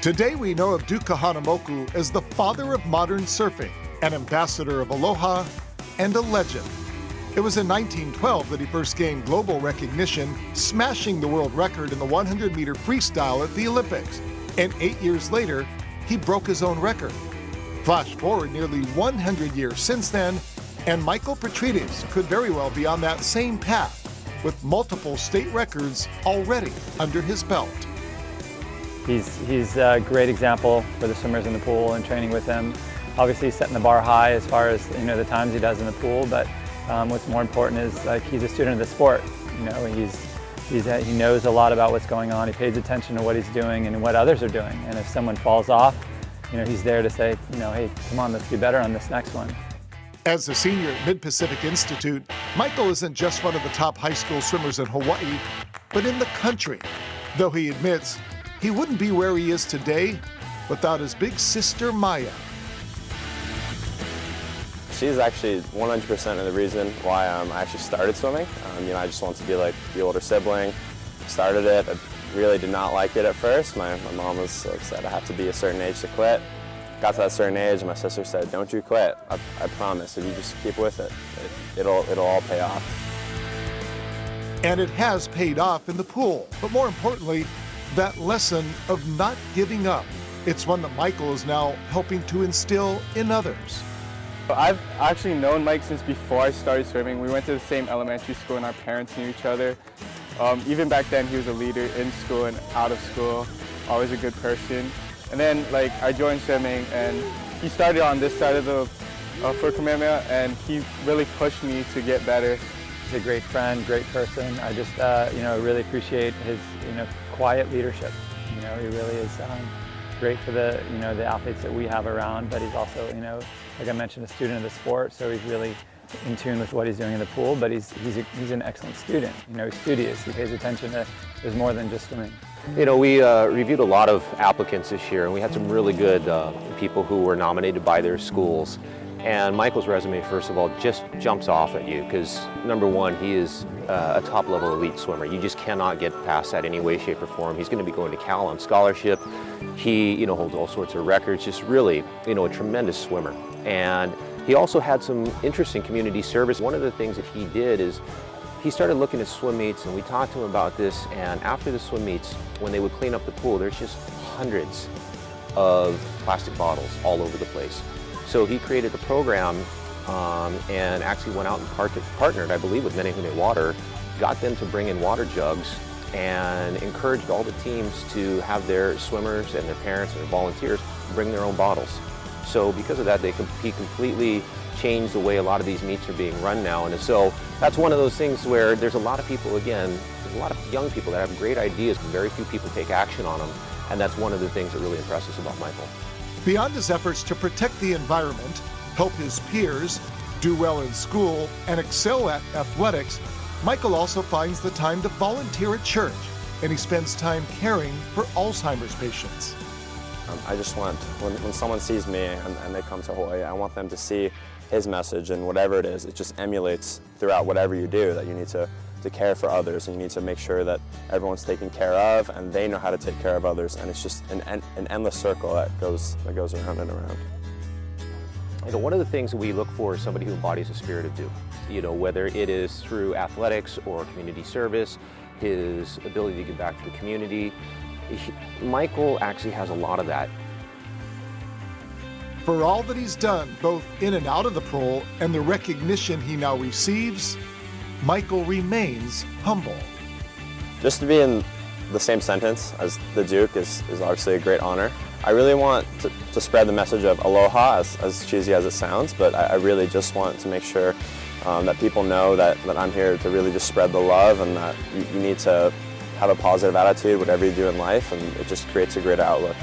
Today we know of Duke Kahanamoku as the father of modern surfing, an ambassador of aloha, and a legend. It was in 1912 that he first gained global recognition, smashing the world record in the 100-meter freestyle at the Olympics. And 8 years later, he broke his own record. Flash forward nearly 100 years since then, and Michael Petride could very well be on that same path, with multiple state records already under his belt. He's a great example for the swimmers in the pool and training with him. Obviously he's setting the bar high as far as the times he does in the pool, but what's more important is he's a student of the sport. He knows a lot about what's going on. He pays attention to what he's doing and what others are doing. And if someone falls off, he's there to say, hey, come on, let's do better on this next one. As a senior at Mid-Pacific Institute, Michael isn't just one of the top high school swimmers in Hawaii, but in the country. Though he admits he wouldn't be where he is today without his big sister, Maya. She's actually 100% of the reason why I actually started swimming. I just wanted to be like the older sibling. Started it. I really did not like it at first. My mom was said I have to be a certain age to quit. Got to that certain age, and my sister said, "Don't you quit. I promise. If you just keep with it, it'll all pay off." And it has paid off in the pool. But more importantly, that lesson of not giving up. It's one that Michael is now helping to instill in others. I've actually known Mike since before I started swimming. We went to the same elementary school and our parents knew each other. Even back then he was a leader in school and out of school, always a good person. And then I joined swimming and he started on this side of the for Kamehameha and he really pushed me to get better. He's a great friend, great person. I just really appreciate his quiet leadership. He really is great for the the athletes that we have around, but he's also like I mentioned, a student of the sport, so he's really in tune with what he's doing in the pool, but he's an excellent student. He's studious, he pays attention to, there's more than just swimming. We reviewed a lot of applicants this year, and we had some really good people who were nominated by their schools. And Michael's resume, first of all, just jumps off at you because, number one, he is a top-level elite swimmer. You just cannot get past that any way, shape, or form. He's going to be going to Cal on scholarship. He, holds all sorts of records, just really, a tremendous swimmer. And he also had some interesting community service. One of the things that he did is he started looking at swim meets, and we talked to him about this, and after the swim meets, when they would clean up the pool, there's just hundreds of plastic bottles all over the place. So he created a program and actually went out and partnered, I believe, with Menehune Water, got them to bring in water jugs and encouraged all the teams to have their swimmers and their parents and their volunteers bring their own bottles. So because of that, he completely changed the way a lot of these meets are being run now. And so that's one of those things where there's a lot of people, again, there's a lot of young people that have great ideas, but very few people take action on them. And that's one of the things that really impresses us about Michael. Beyond his efforts to protect the environment, help his peers, do well in school, and excel at athletics, Michael also finds the time to volunteer at church, and he spends time caring for Alzheimer's patients. I just want, when someone sees me and they come to Hawaii, I want them to see his message, and whatever it is, it just emulates throughout whatever you do, that you need to care for others, and you need to make sure that everyone's taken care of and they know how to take care of others, and it's just an endless circle that goes around and around. One of the things that we look for is somebody who embodies the spirit of Duke. Whether it is through athletics or community service, his ability to give back to the community. Michael actually has a lot of that. For all that he's done, both in and out of the pool, and the recognition he now receives, Michael remains humble. Just to be in the same sentence as the Duke is obviously a great honor. I really want to spread the message of aloha, as cheesy as it sounds, but I really just want to make sure that people know that I'm here to really just spread the love, and that you need to have a positive attitude whatever you do in life, and it just creates a great outlook.